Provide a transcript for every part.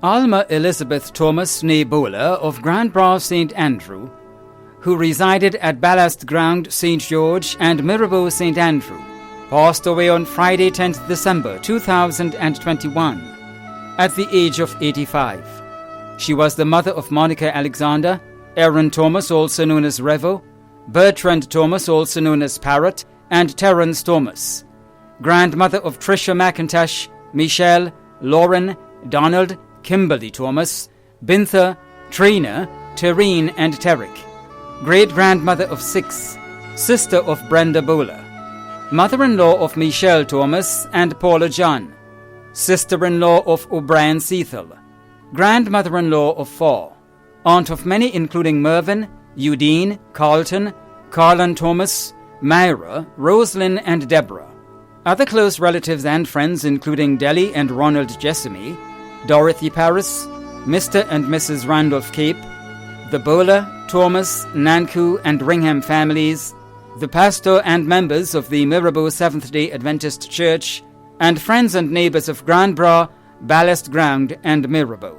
Alma Elizabeth Thomas née Bowler of Grand Bras St. Andrew, who resided at Ballast Ground St. George and Mirabeau St. Andrew, passed away on Friday 10th December 2021 at the age of 85. She was the mother of Monica Alexander, Aaron Thomas, also known as Revo, Bertrand Thomas, also known as Parrot, and Terence Thomas, grandmother of Tricia McIntosh, Michelle, Lauren, Donald, Kimberly Thomas, Bintha, Trina, Terrine, and Terrick, great-grandmother of 6, sister of Brenda Bowler, mother-in-law of Michelle Thomas and Paula John, sister-in-law of O'Brien Cecil, grandmother-in-law of 4, aunt of many including Mervyn, Udine, Carlton, Carlin Thomas, Myra, Roslyn, and Deborah. Other close relatives and friends including Delly and Ronald Jessamy, Dorothy Paris, Mr. and Mrs. Randolph Cape, the Bowler, Thomas, Nanku, and Ringham families, the pastor and members of the Mirabeau Seventh-day Adventist Church, and friends and neighbors of Grand Bras, Ballast Ground, and Mirabeau.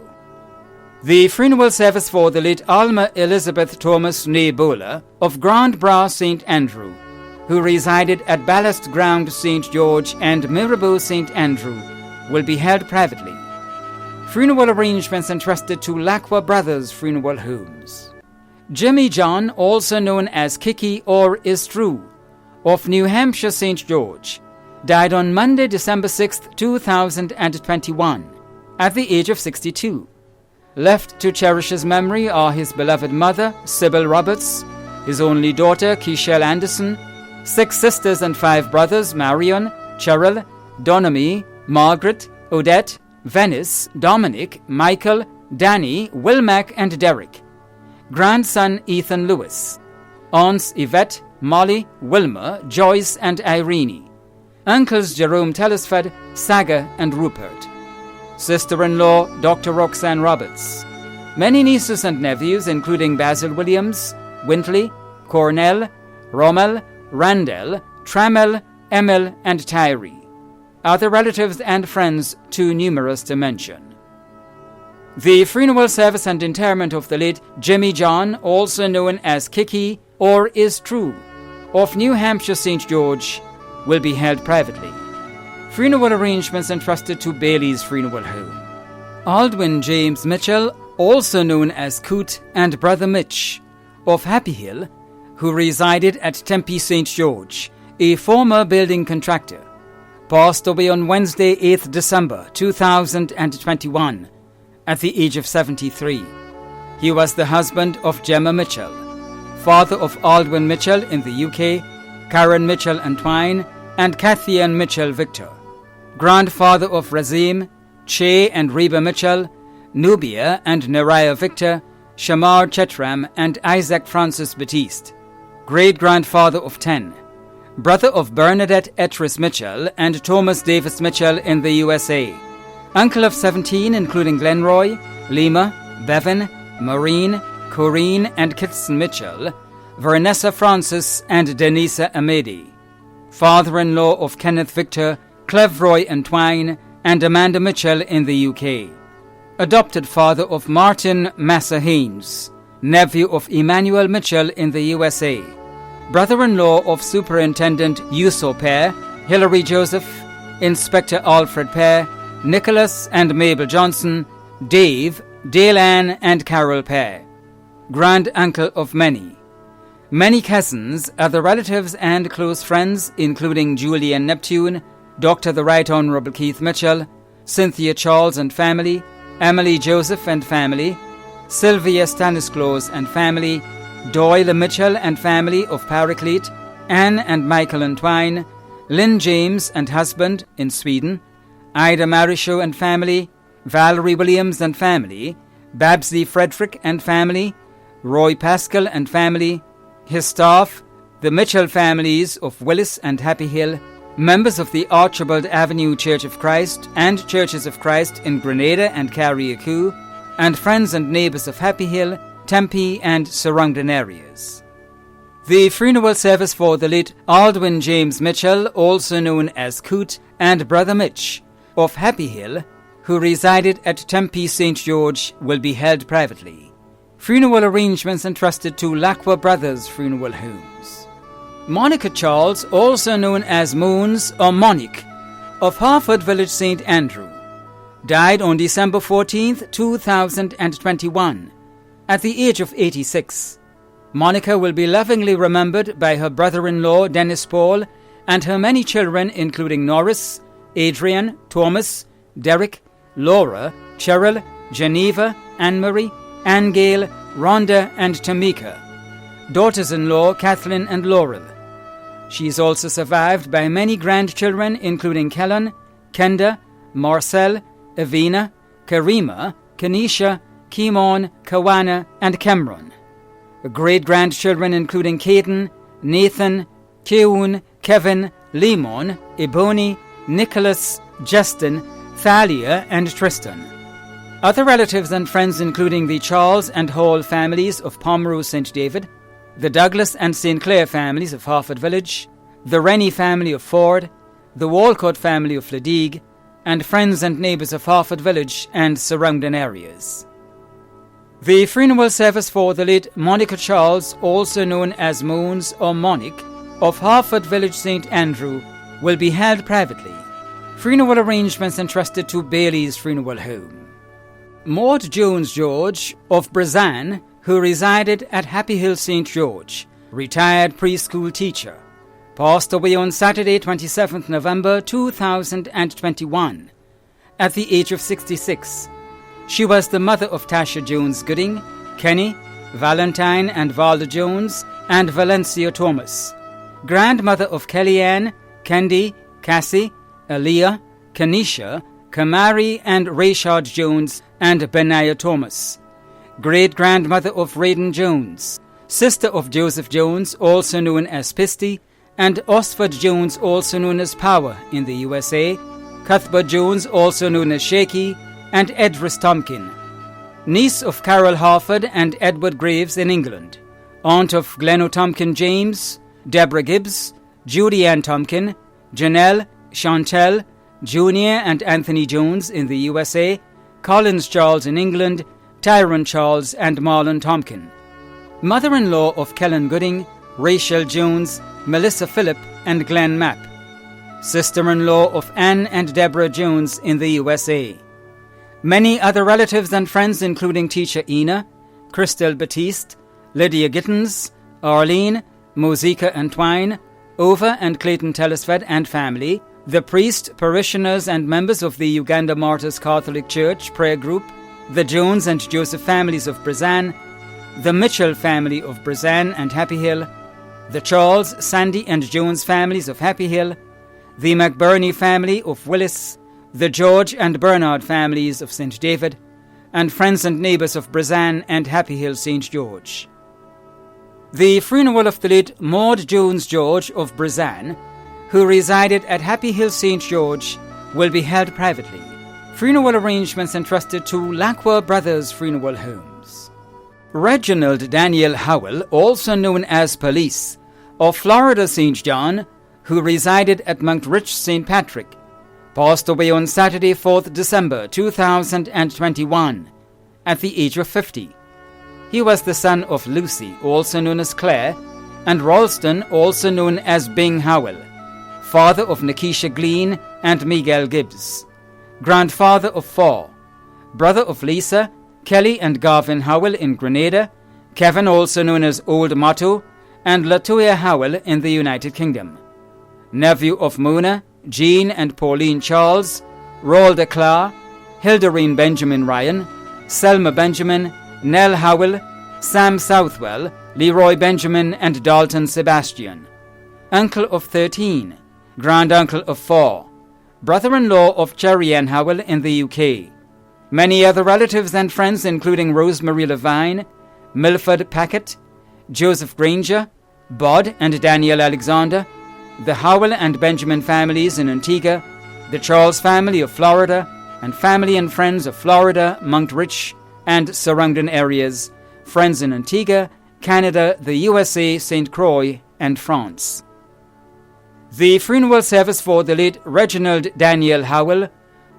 The funeral service for the late Alma Elizabeth Thomas née Bowler of Grand Bras St. Andrew, who resided at Ballast Ground St. George and Mirabeau St. Andrew, will be held privately. Funeral arrangements entrusted to Lacqua Brothers Funeral Homes. Jimmy John, also known as Kiki or Is True, of New Hampshire St. George, died on Monday, December 6, 2021, at the age of 62. Left to cherish his memory are his beloved mother, Sybil Roberts, his only daughter, Keishelle Anderson, 6 sisters and 5 brothers, Marion, Cheryl, Donamy, Margaret, Odette, Venice, Dominic, Michael, Danny, Wilmac, and Derek. Grandson Ethan Lewis. Aunts Yvette, Molly, Wilma, Joyce, and Irene. Uncles Jerome Telesford, Saga, and Rupert. Sister-in-law Dr. Roxanne Roberts. Many nieces and nephews including Basil Williams, Wintley, Cornell, Rommel, Randall, Trammell, Emil, and Tyree. Other relatives and friends too numerous to mention. The funeral service and interment of the late Jimmy John, also known as Kiki or Is True, of New Hampshire St. George, will be held privately. Funeral arrangements entrusted to Bailey's Funeral Home. Aldwin James Mitchell, also known as Coot, and Brother Mitch, of Happy Hill, who resided at Tempe St. George, a former building contractor, passed away on Wednesday, 8th December 2021, at the age of 73. He was the husband of Gemma Mitchell, father of Aldwin Mitchell in the UK, Karen Mitchell Antwine, and Cathian Mitchell Victor, grandfather of Razim, Che and Reba Mitchell, Nubia and Neriah Victor, Shamar Chetram, and Isaac Francis Batiste, great-grandfather of 10, brother of Bernadette Etris Mitchell and Thomas Davis Mitchell in the USA, uncle of 17 including Glenroy, Lima, Bevan, Maureen, Corrine, and Kitson Mitchell, Vanessa Francis, and Denisa Amedi, father-in-law of Kenneth Victor, Clevroy Entwine, and Amanda Mitchell in the UK, adopted father of Martin Massa Haynes, nephew of Emmanuel Mitchell in the USA, brother-in-law of Superintendent Yuso Pear, Hilary Joseph, Inspector Alfred Pear, Nicholas and Mabel Johnson, Dave, Dale Ann, and Carol Pear, grand-uncle of many. Many cousins, other relatives and close friends, including Julian Neptune, Dr. the Right Honorable Keith Mitchell, Cynthia Charles and family, Emily Joseph and family, Sylvia Stanislaus and family, Doyle Mitchell and family of Paraclete, Anne and Michael Entwine, Lynn James and husband in Sweden, Ida Marisho and family, Valerie Williams and family, Babsy Frederick and family, Roy Pascal and family, his staff, the Mitchell families of Willis and Happy Hill, members of the Archibald Avenue Church of Christ and Churches of Christ in Grenada and Carriacou, and friends and neighbors of Happy Hill, Tempe, and surrounding areas. The funeral service for the late Aldwin James Mitchell, also known as Coot, and Brother Mitch, of Happy Hill, who resided at Tempe St. George, will be held privately. Funeral arrangements entrusted to Lacqua Brothers Funeral Homes. Monica Charles, also known as Moons or Monique, of Harford Village, St. Andrew, died on December 14, 2021, at the age of 86. Monica will be lovingly remembered by her brother-in-law Dennis Paul and her many children, including Norris, Adrian, Thomas, Derek, Laura, Cheryl, Geneva, Anne-Marie, Anne-Gail, Rhonda, and Tamika, daughters-in-law Kathleen and Laurel. She is also survived by many grandchildren, including Kellen, Kenda, Marcel, Evina, Karima, Kanisha, Kimon, Kawana, and Cameron. Great-grandchildren including Caden, Nathan, Keun, Kevin, Lemon, Ebony, Nicholas, Justin, Thalia, and Tristan. Other relatives and friends including the Charles and Hall families of Pomeroy St. David, the Douglas and St. Clair families of Harford Village, the Rennie family of Ford, the Walcott family of Ladigue, and friends and neighbours of Harford Village and surrounding areas. The funeral service for the late Monica Charles, also known as Moons or Monique, of Harford Village, St. Andrew, will be held privately. Funeral arrangements entrusted to Bailey's Funeral Home. Maud Jones George of Brazan, who resided at Happy Hill St. George, retired preschool teacher, passed away on Saturday 27th November 2021 at the age of 66. She was the mother of Tasha Jones Gooding, Kenny, Valentine and Valda Jones, and Valencia Thomas, grandmother of Kellyanne, Kendi, Cassie, Aaliyah, Kanisha, Kamari and Rayshard Jones, and Benaiah Thomas, great-grandmother of Raiden Jones, sister of Joseph Jones, also known as Pisty, and Osford Jones, also known as Power in the USA, Cuthbert Jones, also known as Shaky, and Edris Tompkin, niece of Carol Harford and Edward Graves in England, aunt of Glenn Tompkin James, Deborah Gibbs, Judy Ann Tompkin, Janelle, Chantel, Junior and Anthony Jones in the USA, Collins Charles in England, Tyrone Charles and Marlon Tompkin, mother-in-law of Kellen Gooding, Rachel Jones, Melissa Phillip and Glenn Mapp, sister-in-law of Anne and Deborah Jones in the USA. Many other relatives and friends including teacher Ina, Christel Batiste, Lydia Gittins, Arlene, Mosika and Twine, Ova and Clayton Telesford and family, the priest, parishioners and members of the Uganda Martyrs Catholic Church prayer group, the Jones and Joseph families of Brazan, the Mitchell family of Brazan and Happy Hill, the Charles, Sandy and Jones families of Happy Hill, the McBurney family of Willis, the George and Bernard families of St. David, and friends and neighbours of Brazan and Happy Hill St. George. The funeral of the late Maud Jones George of Brazan, who resided at Happy Hill St. George, will be held privately. Funeral arrangements entrusted to Lacqua Brothers Funeral Homes. Reginald Daniel Howell, also known as Police, of Florida St. John, who resided at Mount Rich St. Patrick, passed away on Saturday 4th December 2021 at the age of 50. He was the son of Lucy, also known as Claire, and Ralston, also known as Bing Howell, father of Nikisha Glean and Miguel Gibbs, grandfather of 4, brother of Lisa, Kelly and Garvin Howell in Grenada, Kevin, also known as Old Motto, and Latoya Howell in the United Kingdom, nephew of Mona, Jean and Pauline Charles, Rolda Clark, Hildarine Benjamin Ryan, Selma Benjamin, Nell Howell, Sam Southwell, Leroy Benjamin and Dalton Sebastian, uncle of 13, granduncle of 4, brother-in-law of Cherry Ann Howell in the UK. Many other relatives and friends including Rosemary Levine, Milford Packett, Joseph Granger, Bod and Daniel Alexander, the Howell and Benjamin families in Antigua, the Charles family of Florida, and family and friends of Florida, Mount Rich, and surrounding areas, friends in Antigua, Canada, the USA, St. Croix, and France. The funeral service for the late Reginald Daniel Howell,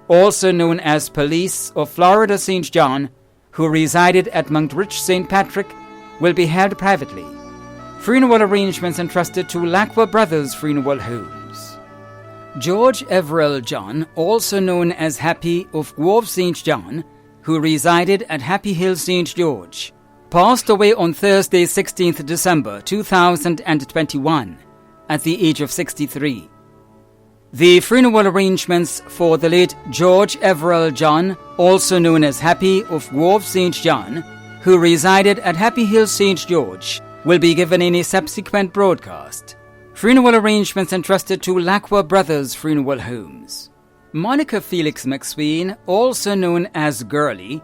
also known as Police of Florida St. John, who resided at Monkridge St. Patrick, will be held privately. Funeral arrangements entrusted to Lacqua Brothers Funeral Homes. George Everell John, also known as Happy of Grove St. John, who resided at Happy Hill St. George, passed away on Thursday, 16th December 2021, at the age of 63. The funeral arrangements for the late George Everell John, also known as Happy of Grove St. John, who resided at Happy Hill St. George, will be given in a subsequent broadcast. Funeral arrangements entrusted to Lacqua Brothers Funeral Homes. Monica Felix McSween, also known as Girlie,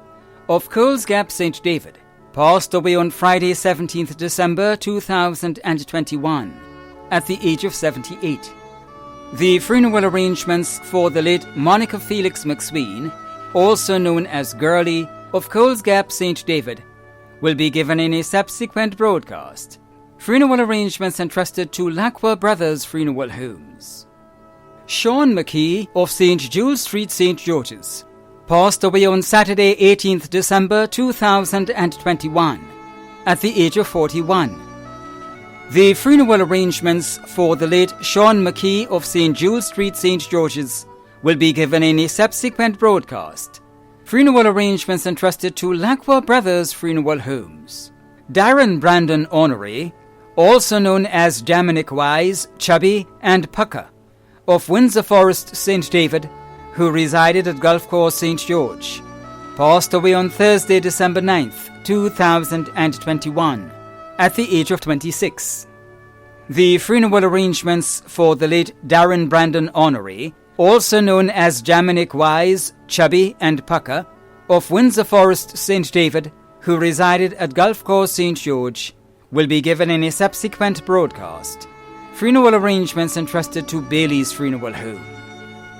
of Coles Gap St. David, passed away on Friday, 17th December 2021, at the age of 78. The funeral arrangements for the late Monica Felix McSween, also known as Girlie, of Coles Gap St. David, will be given in a subsequent broadcast. Funeral arrangements entrusted to Lacqua Brothers Funeral Homes. Sean McKee of St. Jules Street, St. George's, passed away on Saturday, 18th December 2021, at the age of 41. The funeral arrangements for the late Sean McKee of St. Jules Street, St. George's, will be given in a subsequent broadcast. Funeral arrangements entrusted to Lacqua Brothers Funeral Homes. Darren Brandon Honoré, also known as Dominic Wise, Chubby, and Pucker, of Windsor Forest, St. David, who resided at Gulf Course, St. George, passed away on Thursday, December 9th, 2021, at the age of 26. The funeral arrangements for the late Darren Brandon Honoré, also known as Dominic Wise, Chubby, and Pucker, of Windsor Forest, St. David, who resided at Gulf Course, St. George, will be given in a subsequent broadcast. Funeral arrangements entrusted to Bailey's Funeral Home.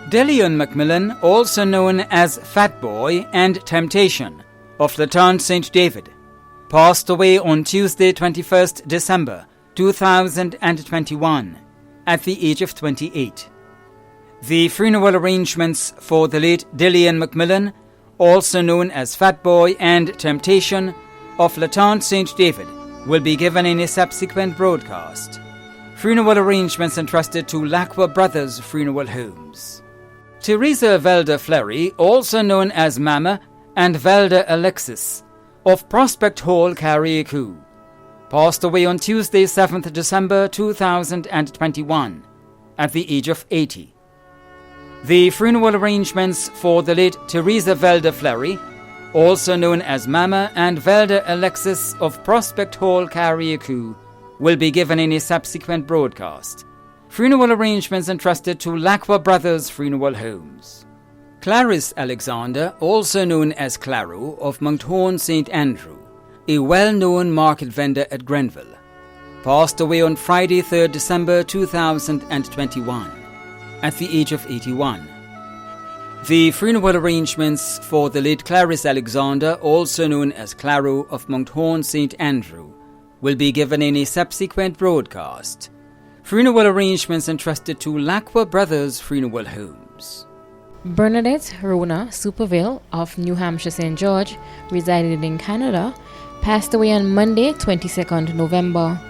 Delion McMillan, also known as Fat Boy and Temptation, of Laton St. David, passed away on Tuesday, 21st December 2021, at the age of 28. The funeral arrangements for the late Delion McMillan, also known as Fat Boy and Temptation, of Laton St. David, will be given in a subsequent broadcast. Funeral arrangements entrusted to Lacqua Brothers Funeral Homes. Teresa Velda Fleury, also known as Mama, and Velda Alexis, of Prospect Hall, Carriacou, passed away on Tuesday, 7th December 2021, at the age of 80. The funeral arrangements for the late Teresa Velda Fleury, also known as Mama, and Velda Alexis of Prospect Hall, Carriacou, will be given in a subsequent broadcast. Funeral arrangements entrusted to Lacqua Brothers Funeral Homes. Clarice Alexander, also known as Claro, of Monkhorn St. Andrew, a well-known market vendor at Grenville, passed away on Friday, 3rd December 2021, at the age of 81. The funeral arrangements for the late Clarice Alexander, also known as Claro, of Monkhorn St. Andrew, will be given in a subsequent broadcast. Funeral arrangements entrusted to Lacqua Brothers Funeral Homes. Bernadette Rona Superville of New Hampshire St. George, resided in Canada, passed away on Monday, 22nd November.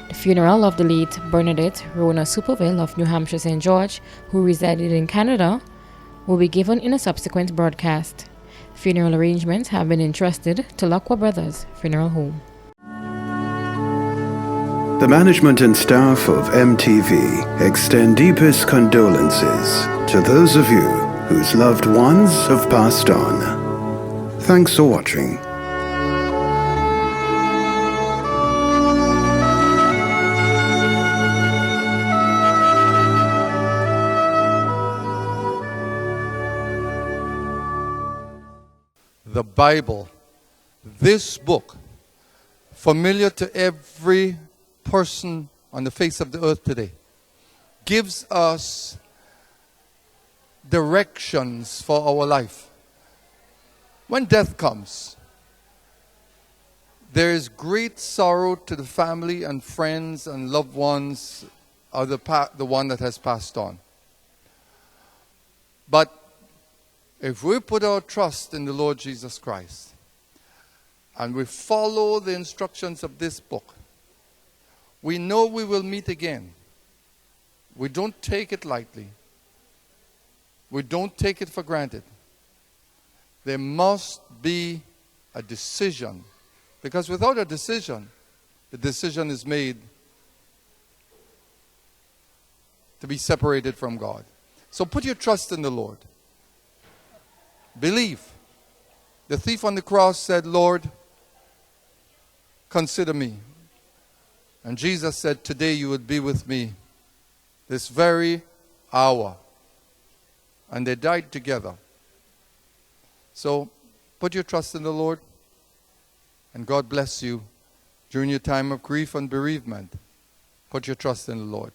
The funeral of the late Bernadette Rona Superville of New Hampshire St. George, who resided in Canada, will be given in a subsequent broadcast. Funeral arrangements have been entrusted to Lacqua Brothers Funeral Home. The management and staff of MTV extend deepest condolences to those of you whose loved ones have passed on. Thanks for watching. The Bible, this book, familiar to every person on the face of the earth today, gives us directions for our life. When death comes, there is great sorrow to the family and friends and loved ones of the one that has passed on. But If we put our trust in the Lord Jesus Christ and we follow the instructions of this book, we know we will meet again. We don't take it lightly. We don't take it for granted. There must be a decision, because without a decision, the decision is made to be separated from God. So put your trust in the Lord. Believe. The thief on the cross said, Lord, consider me. And Jesus said, today you would be with me, this very hour. And they died together. So put your trust in the Lord, and God bless you during your time of grief and bereavement. Put your trust in the Lord.